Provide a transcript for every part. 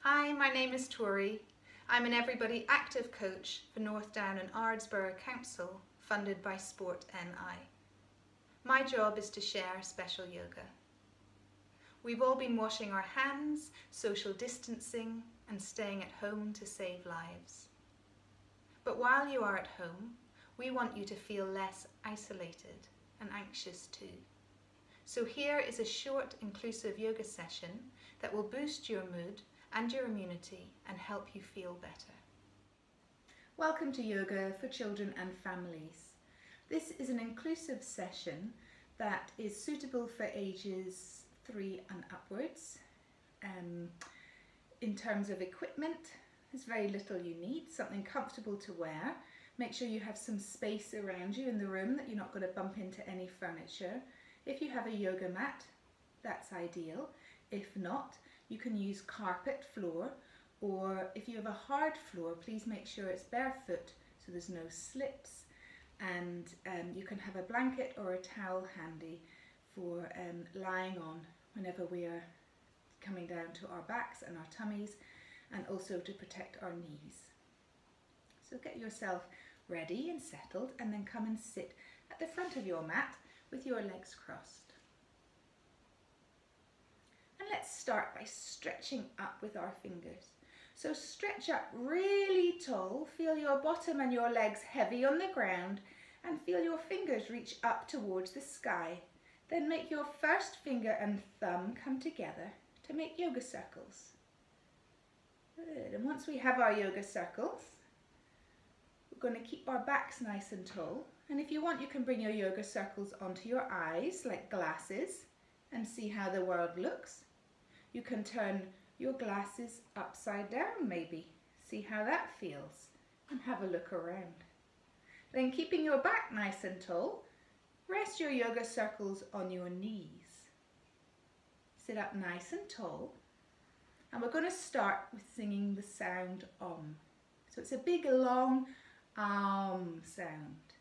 Hi, my name is Tory. I'm an Everybody Active coach for North Down and Ards Borough Council, funded by Sport NI. My job is to share special yoga. We've all been washing our hands, social distancing, and staying at home to save lives. But while you are at home, we want you to feel less isolated and anxious too. So here is a short, inclusive yoga session that will boost your mood and your immunity and help you feel better. Welcome to Yoga for Children and Families. This is an inclusive session that is suitable for ages 3 and upwards. In terms of equipment, there's very little you need, something comfortable to wear. Make sure you have some space around you in the room, that you're not going to bump into any furniture. If you have a yoga mat, that's ideal. If not, you can use carpet floor, or if you have a hard floor, please make sure it's barefoot so there's no slips, and you can have a blanket or a towel handy for lying on whenever we are coming down to our backs and our tummies, and also to protect our knees. So get yourself ready and settled, and then come and sit at the front of your mat with your legs crossed. And let's start by stretching up with our fingers. So stretch up really tall, feel your bottom and your legs heavy on the ground, and feel your fingers reach up towards the sky. Then make your first finger and thumb come together to make yoga circles. Good. And once we have our yoga circles, we're going to keep our backs nice and tall. And if you want, you can bring your yoga circles onto your eyes like glasses and see how the world looks. You can turn your glasses upside down maybe, see how that feels, and have a look around. Then, keeping your back nice and tall, rest your yoga circles on your knees. Sit up nice and tall, and we're going to start with singing the sound Om. So it's a big long sound.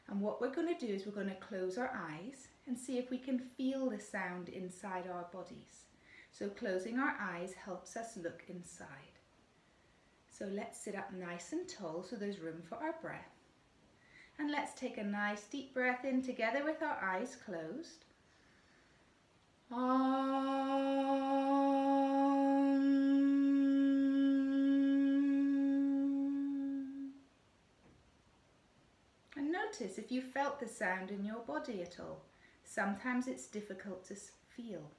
And what we're going to do is we're going to close our eyes and see if we can feel the sound inside our bodies. So closing our eyes helps us look inside. So let's sit up nice and tall so there's room for our breath. And let's take a nice deep breath in together with our eyes closed. And notice if you felt the sound in your body at all. Sometimes it's difficult to feel.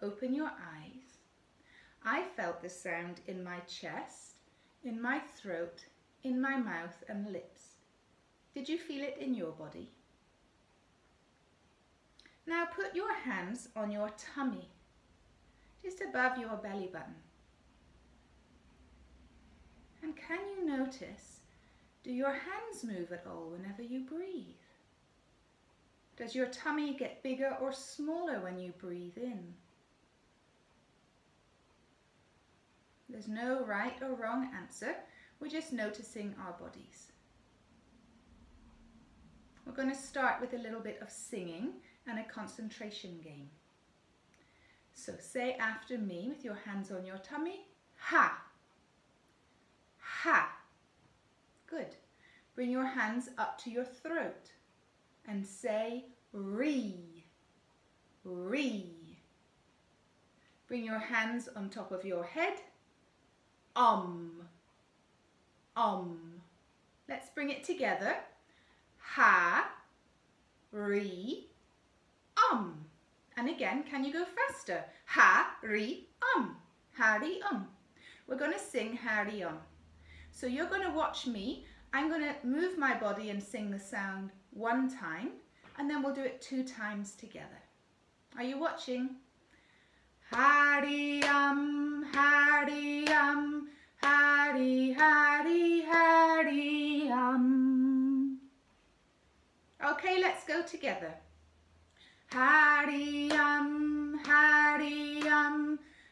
Open your eyes. I felt the sound in my chest, in my throat, in my mouth and lips. Did you feel it in your body? Now put your hands on your tummy, just above your belly button. And can you notice, do your hands move at all whenever you breathe? Does your tummy get bigger or smaller when you breathe in? There's no right or wrong answer. We're just noticing our bodies. We're going to start with a little bit of singing and a concentration game. So say after me with your hands on your tummy, ha, ha. Good. Bring your hands up to your throat and say re, re. Bring your hands on top of your head, om. Let's bring it together. Ha, re, and again, can you go faster? Ha, re, ha, re, We're going to sing ha, re, So you're going to watch me. I'm going to move my body and sing the sound one time, and then we'll do it 2 times together. Are you watching? Ha-re, ha-re, ha-re, ha-re, ha-re, Okay, let's go together. Ha-re, ha-re,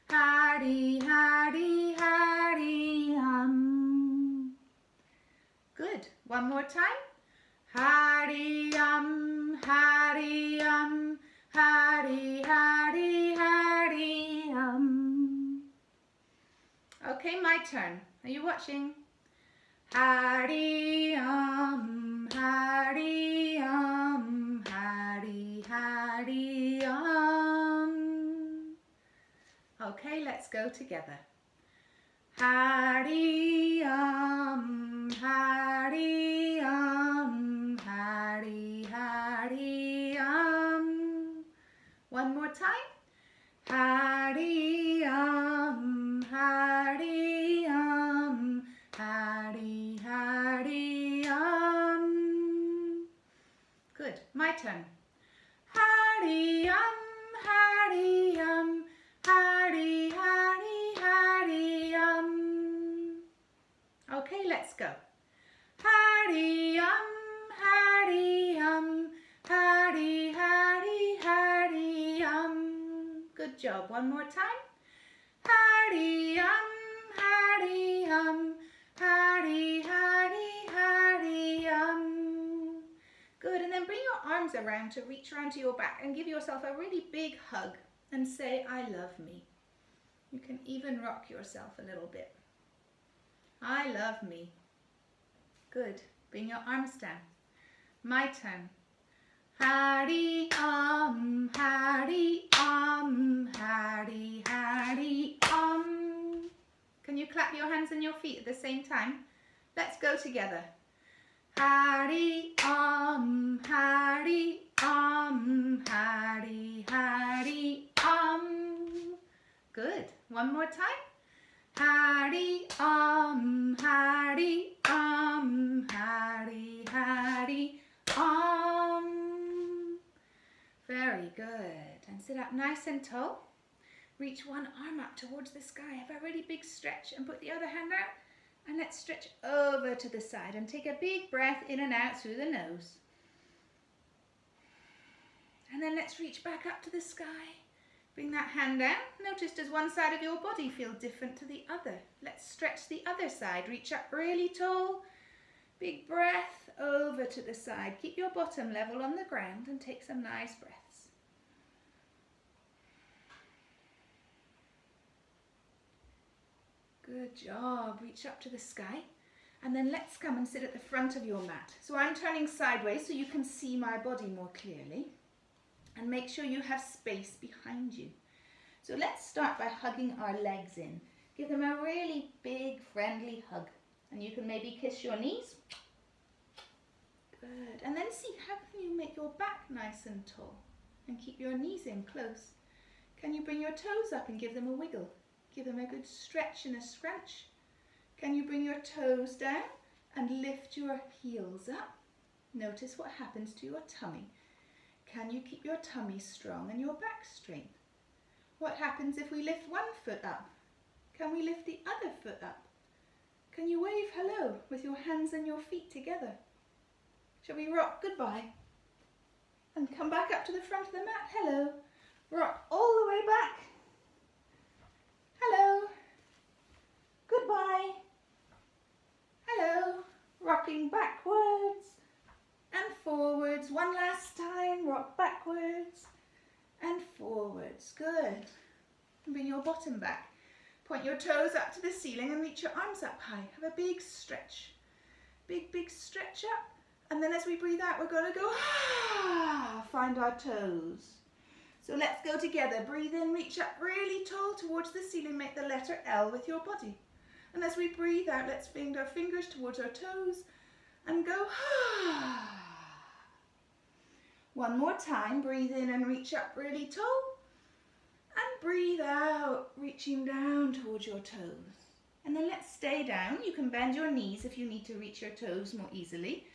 ha-re, ha-re, ha-re, Good. One more time. Ha-re, ha-re, ha-re, ha-re, ha-re, Okay, my turn. Are you watching? Hari-yum, hari-yum, hari, hari-yum. Okay, let's go together. Hari-yum, hari-yum, hari, hari-yum. One more time. Hari-yum, hari-yum, hari, hari-yum. Good. My turn. Hari-yum, hari-yum, hari, hari, hari-yum. Okay, let's go. Hari-yum, hari-yum, hari, hari, hari-yum. Good job. One more time. Hari-yum, hari-yum, hari, hari, hari-yum. Good. And then bring your arms around to reach around to your back and give yourself a really big hug and say, I love me. You can even rock yourself a little bit. I love me. Good. Bring your arms down. My turn. Hari-yum, hari-yum, hari, hari-yum. Can you clap your hands and your feet at the same time? Let's go together. Hari-yum, hari-yum, hari, hari-yum. Good. One more time. Hari-yum, hari-yum, hari, hari-yum. Very good. And sit up nice and tall. Reach one arm up towards the sky. Have a really big stretch and put the other hand out. And let's stretch over to the side and take a big breath in and out through the nose. And then let's reach back up to the sky. Bring that hand down. Notice, does one side of your body feel different to the other? Let's stretch the other side. Reach up really tall. Big breath over to the side. Keep your bottom level on the ground and take some nice breaths. Good job. Reach up to the sky. And then let's come and sit at the front of your mat. So I'm turning sideways so you can see my body more clearly. And make sure you have space behind you. So let's start by hugging our legs in. Give them a really big, friendly hug. And you can maybe kiss your knees. Good. And then see, how can you make your back nice and tall? And keep your knees in close. Can you bring your toes up and give them a wiggle? Give them a good stretch and a scrunch. Can you bring your toes down and lift your heels up? Notice what happens to your tummy. Can you keep your tummy strong and your back straight? What happens if we lift one foot up? Can we lift the other foot up? Can you wave hello with your hands and your feet together? Shall we rock goodbye? And come back up to the front of the mat. Hello. Rock all the way back. Hello. Goodbye. Hello. Rocking backwards and forwards. One last time. Rock backwards and forwards. Good. And bring your bottom back. Point your toes up to the ceiling and reach your arms up high. Have a big stretch. Big, big stretch up. And then as we breathe out, we're going to go, find our toes. So let's go together. Breathe in, reach up really tall towards the ceiling. Make the letter L with your body. And as we breathe out, let's bring our fingers towards our toes and go, One more time. Breathe in and reach up really tall. And breathe out, reaching down towards your toes. And then let's stay down. You can bend your knees if you need to reach your toes more easily.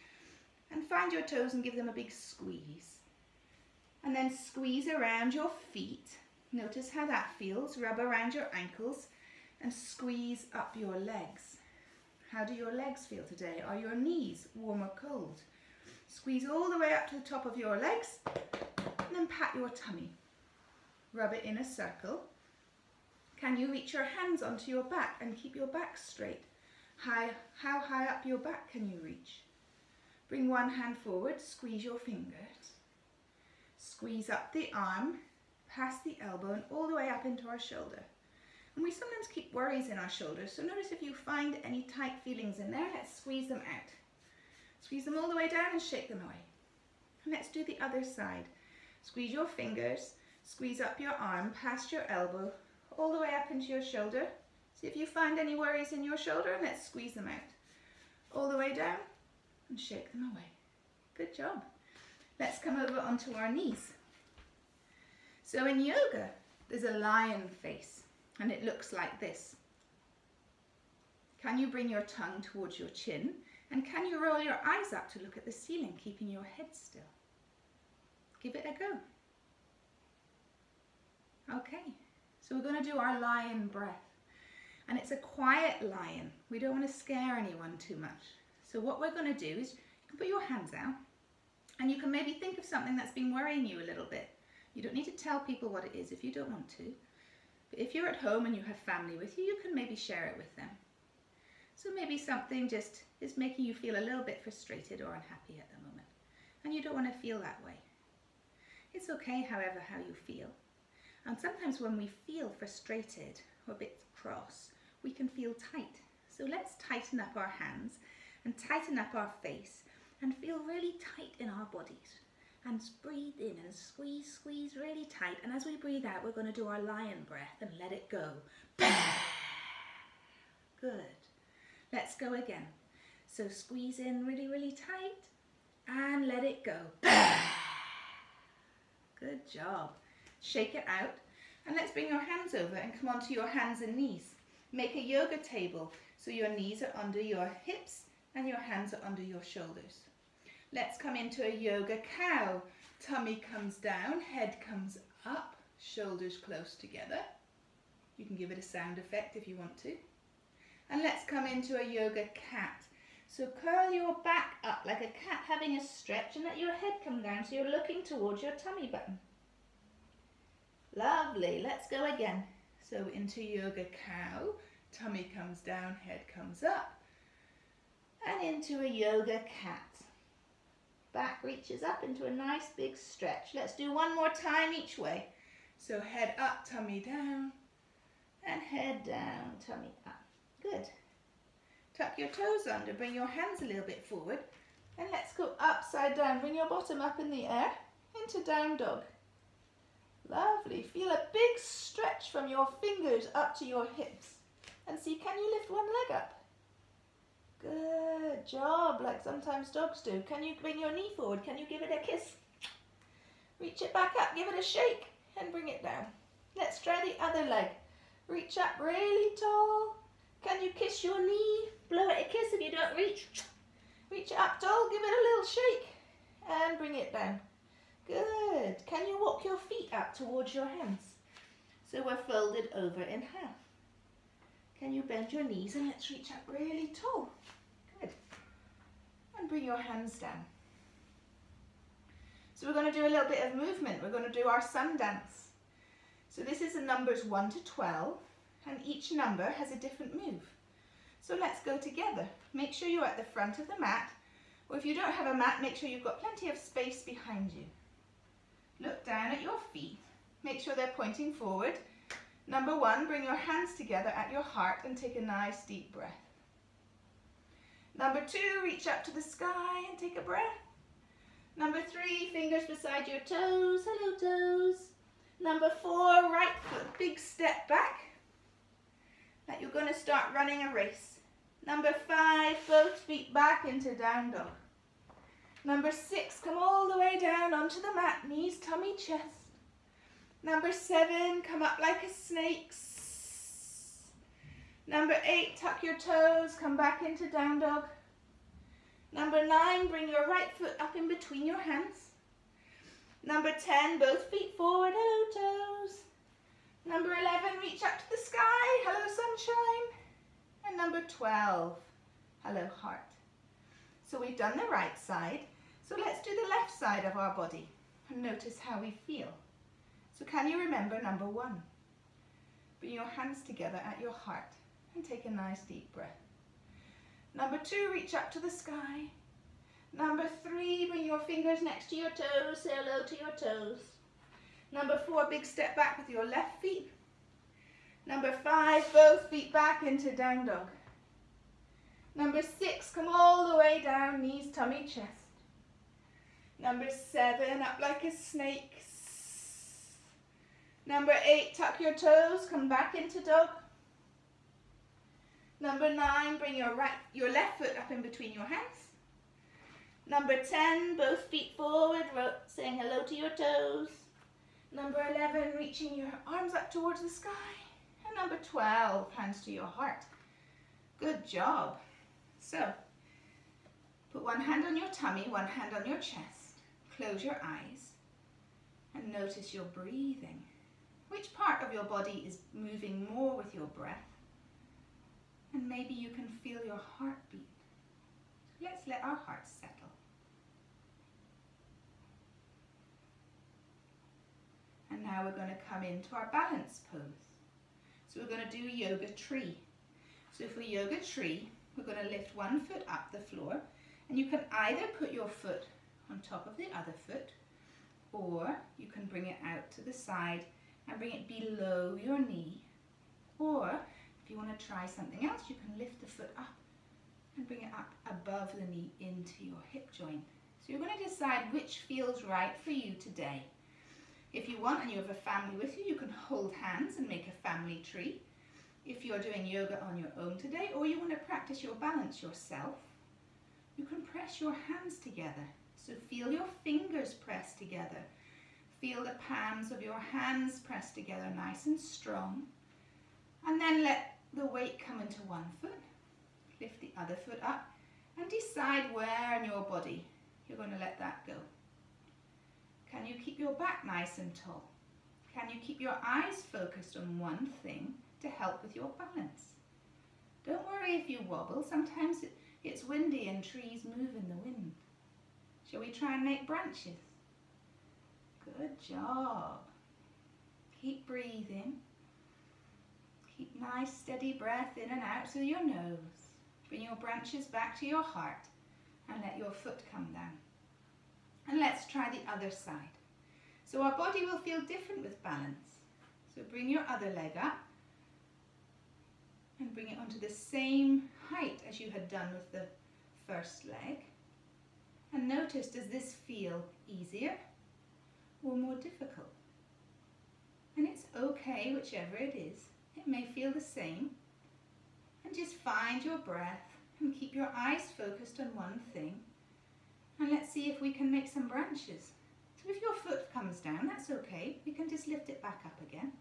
And find your toes and give them a big squeeze. And then squeeze around your feet. Notice how that feels. Rub around your ankles and squeeze up your legs. How do your legs feel today? Are your knees warm or cold? Squeeze all the way up to the top of your legs and then pat your tummy. Rub it in a circle. Can you reach your hands onto your back and keep your back straight? How high up your back can you reach? Bring one hand forward, squeeze your fingers. Squeeze up the arm, past the elbow and all the way up into our shoulder. And we sometimes keep worries in our shoulders. So notice if you find any tight feelings in there, let's squeeze them out. Squeeze them all the way down and shake them away. And let's do the other side. Squeeze your fingers, squeeze up your arm, past your elbow, all the way up into your shoulder. See if you find any worries in your shoulder, and let's squeeze them out. All the way down and shake them away. Good job. Let's come over onto our knees. So in yoga, there's a lion face, and it looks like this. Can you bring your tongue towards your chin? And can you roll your eyes up to look at the ceiling, keeping your head still? Give it a go. Okay, so we're going to do our lion breath. And it's a quiet lion. We don't want to scare anyone too much. So what we're going to do is you can put your hands out and you can maybe think of something that's been worrying you a little bit. You don't need to tell people what it is if you don't want to. But if you're at home and you have family with you, you can maybe share it with them. So maybe something just is making you feel a little bit frustrated or unhappy at the moment. And you don't want to feel that way. It's okay, however, how you feel. And sometimes when we feel frustrated or a bit cross, we can feel tight. So let's tighten up our hands and tighten up our face and feel really tight in our bodies. And breathe in and squeeze, squeeze really tight. And as we breathe out, we're going to do our lion breath and let it go. Good. Let's go again. So squeeze in really, really tight and let it go. Good job. Shake it out. And let's bring your hands over and come onto your hands and knees. Make a yoga table so your knees are under your hips and your hands are under your shoulders. Let's come into a yoga cow. Tummy comes down, head comes up, shoulders close together. You can give it a sound effect if you want to. And let's come into a yoga cat. So curl your back up like a cat having a stretch and let your head come down so you're looking towards your tummy button. Lovely. Let's go again. So into yoga cow, tummy comes down, head comes up. And into a yoga cat. Back reaches up into a nice big stretch. Let's do one more time each way. So head up, tummy down, and head down, tummy up. Good. Tuck your toes under, bring your hands a little bit forward, and let's go upside down. Bring your bottom up in the air into down dog. Lovely. Feel a big stretch from your fingers up to your hips. And see, can you lift one leg up? Good job, like sometimes dogs do. Can you bring your knee forward? Can you give it a kiss? Reach it back up, give it a shake, and bring it down. Let's try the other leg. Reach up really tall. Can you kiss your knee? Blow it a kiss if you don't reach. Reach it up tall, give it a little shake, and bring it down. Good. Can you walk your feet up towards your hands? So we're folded over in half. Can you bend your knees and let's reach up really tall. Good. And bring your hands down. So we're going to do a little bit of movement. We're going to do our sun dance. So this is the numbers 1 to 12 and each number has a different move. So let's go together. Make sure you're at the front of the mat, or if you don't have a mat, make sure you've got plenty of space behind you. Look down at your feet. Make sure they're pointing forward. Number 1, bring your hands together at your heart and take a nice deep breath. Number 2, reach up to the sky and take a breath. Number 3, fingers beside your toes. Hello, toes. Number 4, right foot, big step back. Like you're going to start running a race. Number 5, both feet back into down dog. Number 6, come all the way down onto the mat, knees, tummy, chest. Number 7, come up like a snake. Number 8, tuck your toes, come back into down dog. Number 9, bring your right foot up in between your hands. Number 10, both feet forward, hello toes. Number 11, reach up to the sky, hello sunshine. And number 12, hello heart. So we've done the right side. So let's do the left side of our body and notice how we feel. So can you remember number 1? Bring your hands together at your heart and take a nice deep breath. Number 2, reach up to the sky. Number 3, bring your fingers next to your toes, say hello to your toes. Number 4, big step back with your left feet. Number 5, both feet back into down dog. Number 6, come all the way down, knees, tummy, chest. Number 7, up like a snake. Number 8, tuck your toes, come back into dog. Number 9, bring your left foot up in between your hands. Number 10, both feet forward, saying hello to your toes. Number 11, reaching your arms up towards the sky. And number 12, hands to your heart. Good job. So, put one hand on your tummy, one hand on your chest. Close your eyes and notice your breathing. Which part of your body is moving more with your breath? And maybe you can feel your heartbeat. Let's let our hearts settle. And now we're going to come into our balance pose. So we're going to do yoga tree. So if we yoga tree, we're going to lift one foot up the floor, and you can either put your foot on top of the other foot, or you can bring it out to the side and bring it below your knee. Or if you want to try something else, you can lift the foot up and bring it up above the knee into your hip joint. So you're going to decide which feels right for you today. If you want and you have a family with you, you can hold hands and make a family tree. If you're doing yoga on your own today, or you want to practice your balance yourself, you can press your hands together. So feel your fingers press together. Feel the palms of your hands press together nice and strong. And then let the weight come into one foot. Lift the other foot up and decide where in your body you're going to let that go. Can you keep your back nice and tall? Can you keep your eyes focused on one thing to help with your balance? Don't worry if you wobble. Sometimes it's windy and trees move in the wind. Shall we try and make branches? Good job. Keep breathing. Keep nice steady breath in and out through your nose. Bring your branches back to your heart and let your foot come down. And let's try the other side. So our body will feel different with balance. So bring your other leg up and bring it onto the same height as you had done with the first leg. And notice, does this feel easier or more difficult? And it's okay, whichever it is. It may feel the same. And just find your breath and keep your eyes focused on one thing. And let's see if we can make some branches. So if your foot comes down, that's okay. We can just lift it back up again.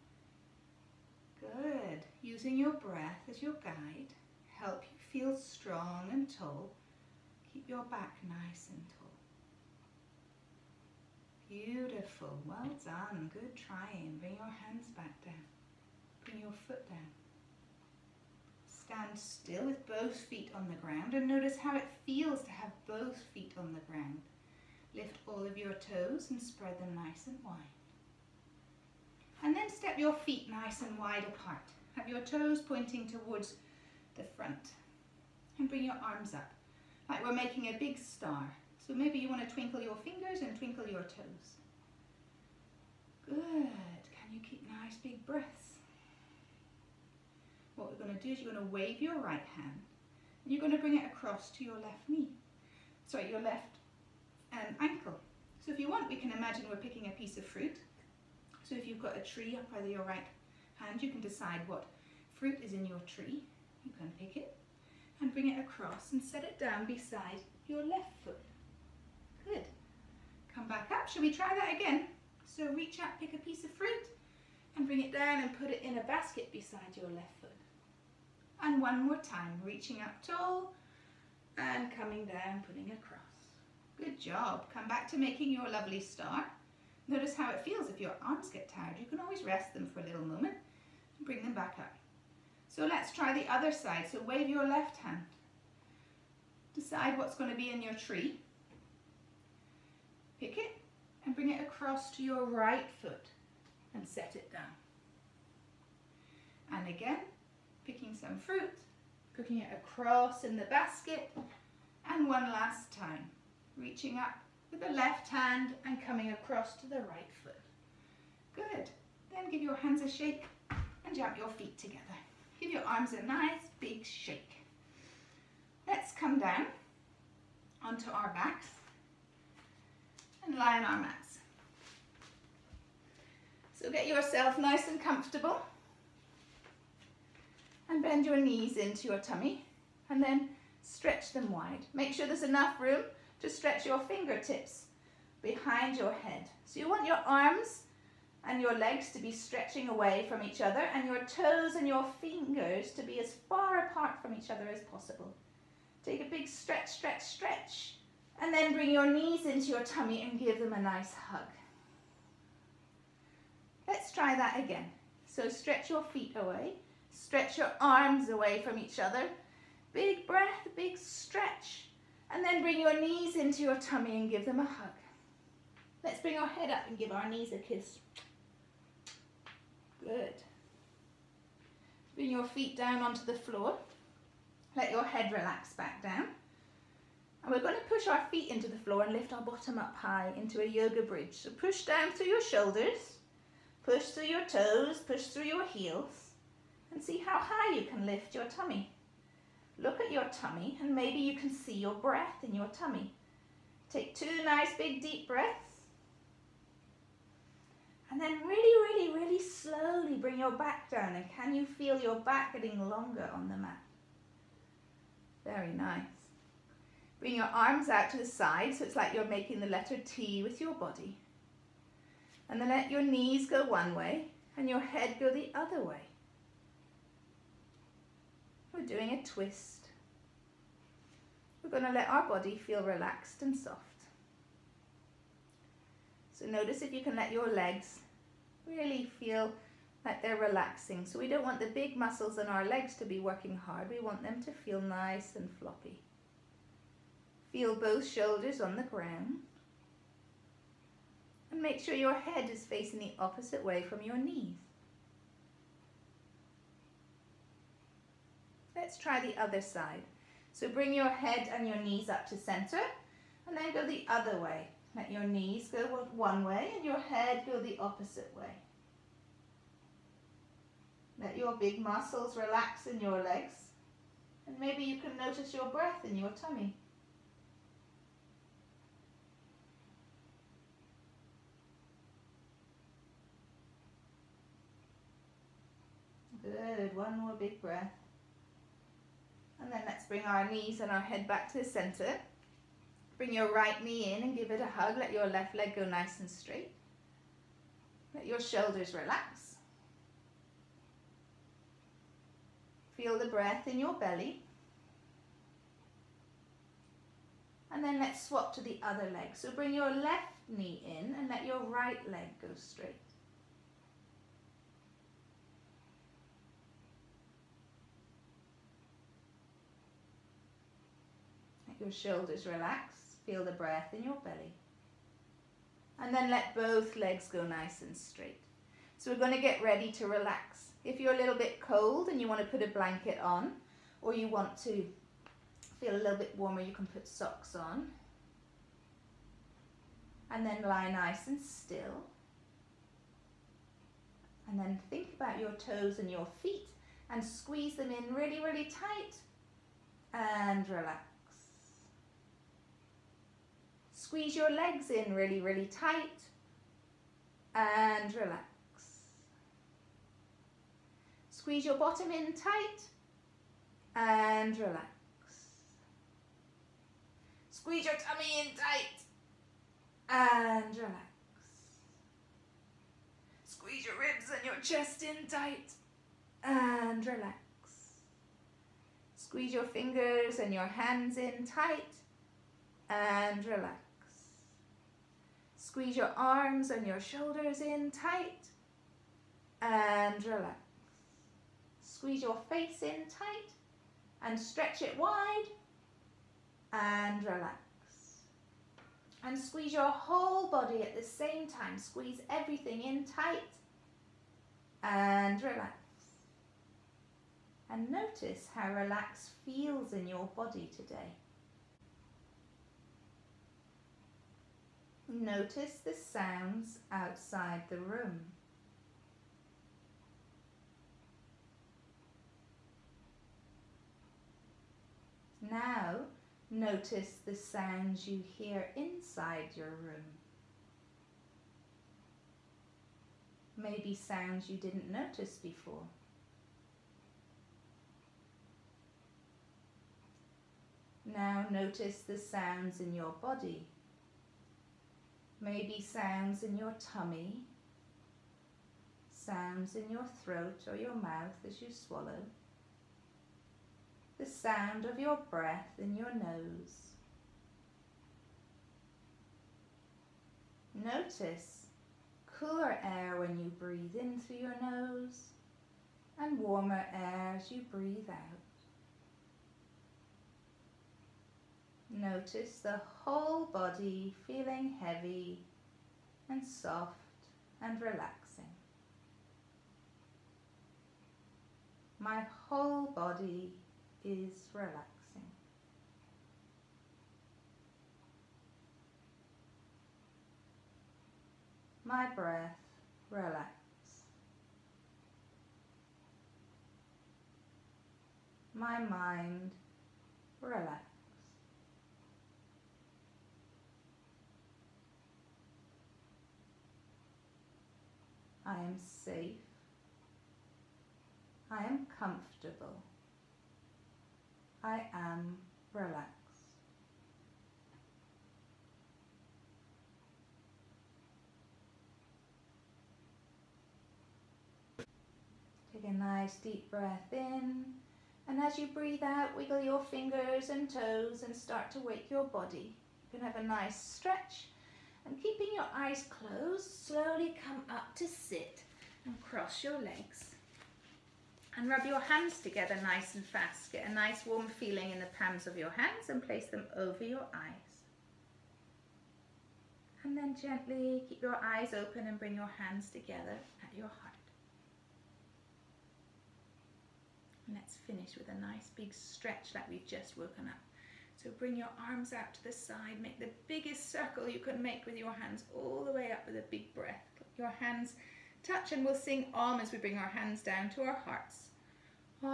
Good. Using your breath as your guide. Help you feel strong and tall. Keep your back nice and tall. Beautiful. Well done. Good trying. Bring your hands back down. Bring your foot down. Stand still with both feet on the ground and notice how it feels to have both feet on the ground. Lift all of your toes and spread them nice and wide. And then step your feet nice and wide apart. Have your toes pointing towards the front. And bring your arms up, like we're making a big star. So maybe you want to twinkle your fingers and twinkle your toes. Good. Can you keep nice big breaths? What we're going to do is you're going to wave your right hand and you're going to bring it across to your left knee. Sorry, your left ankle. So if you want, we can imagine we're picking a piece of fruit. So if you've got a tree up by your right hand, you can decide what fruit is in your tree. You can pick it and bring it across and set it down beside your left foot. Good. Come back up. Shall we try that again? So reach up, pick a piece of fruit and bring it down and put it in a basket beside your left foot. And one more time, reaching up tall and coming down, putting across. Good job. Come back to making your lovely star. Notice how it feels if your arms get tired. You can always rest them for a little moment and bring them back up. So let's try the other side. So wave your left hand. Decide what's going to be in your tree. Pick it and bring it across to your right foot and set it down. And again, picking some fruit, putting it across in the basket, and one last time, reaching up with the left hand and coming across to the right foot. Good. Then give your hands a shake and and jump your feet together. Give your arms a nice big shake. Let's come down onto our backs and lie on our mats. So get yourself nice and comfortable and bend your knees into your tummy and then stretch them wide. Make sure there's enough room to stretch your fingertips behind your head. So you want your arms and your legs to be stretching away from each other and your toes and your fingers to be as far apart from each other as possible. Take a big stretch, stretch, stretch, and then bring your knees into your tummy and give them a nice hug. Let's try that again. So stretch your feet away, stretch your arms away from each other. Big breath, big stretch, and then bring your knees into your tummy and give them a hug. Let's bring our head up and give our knees a kiss. Good. Bring your feet down onto the floor. Let your head relax back down. And we're going to push our feet into the floor and lift our bottom up high into a yoga bridge. So push down through your shoulders, push through your toes, push through your heels, and see how high you can lift your tummy. Look at your tummy and maybe you can see your breath in your tummy. Take 2 nice big deep breaths. And then really slowly bring your back down. And can you feel your back getting longer on the mat? Very nice. Bring your arms out to the side so it's like you're making the letter T with your body. And then let your knees go one way and your head go the other way. We're doing a twist. We're going to let our body feel relaxed and soft. So notice if you can let your legs really feel like they're relaxing. So we don't want the big muscles in our legs to be working hard. We want them to feel nice and floppy. Feel both shoulders on the ground. And make sure your head is facing the opposite way from your knees. Let's try the other side. So bring your head and your knees up to center and then go the other way. Let your knees go one way and your head go the opposite way. Let your big muscles relax in your legs and maybe you can notice your breath in your tummy. Good, one more big breath. And then let's bring our knees and our head back to the center. Bring your right knee in and give it a hug. Let your left leg go nice and straight. Let your shoulders relax. Feel the breath in your belly. And then let's swap to the other leg. So bring your left knee in and let your right leg go straight. Your shoulders relax, feel the breath in your belly. And then let both legs go nice and straight. So we're going to get ready to relax. If you're a little bit cold and you want to put a blanket on, or you want to feel a little bit warmer, you can put socks on. And then lie nice and still. And then think about your toes and your feet and squeeze them in really tight and relax. Squeeze your legs in really tight and relax. Squeeze your bottom in tight and relax. Squeeze your tummy in tight and relax. Squeeze your ribs and your chest in tight and relax. Squeeze your fingers and your hands in tight and relax. Squeeze your arms and your shoulders in tight and relax. Squeeze your face in tight and stretch it wide and relax. And squeeze your whole body at the same time. Squeeze everything in tight and relax. And notice how relaxed feels in your body today. Notice the sounds outside the room. Notice the sounds you hear inside your room. Maybe sounds you didn't notice before. Now notice the sounds in your body. Maybe sounds in your tummy, sounds in your throat or your mouth as you swallow, the sound of your breath in your nose. Notice cooler air when you breathe in through your nose and warmer air as you breathe out. Notice the whole body feeling heavy and soft and relaxing. My whole body is relaxing. My breath relax. My mind relax. I am safe. I am comfortable. I am relaxed. Take a nice deep breath in, and as you breathe out, wiggle your fingers and toes and start to wake your body. You can have a nice stretch, and keeping your eyes closed, slowly come up to sit and cross your legs. And rub your hands together nice and fast. Get a nice warm feeling in the palms of your hands and place them over your eyes. And then gently keep your eyes open and bring your hands together at your heart. And let's finish with a nice big stretch like we've just woken up. So bring your arms out to the side, make the biggest circle you can make with your hands all the way up with a big breath. Your hands touch and we'll sing Om as we bring our hands down to our hearts. Om.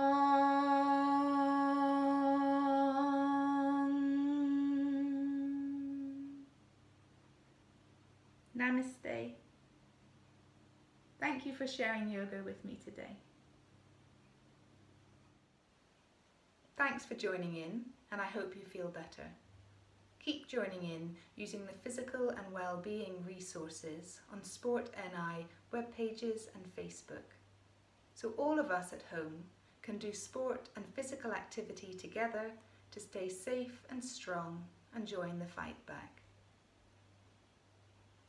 Namaste. Thank you for sharing yoga with me today. Thanks for joining in, and I hope you feel better. Keep joining in using the physical and well-being resources on Sport NI web pages and Facebook. So all of us at home can do sport and physical activity together to stay safe and strong and join the fight back.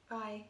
Bye.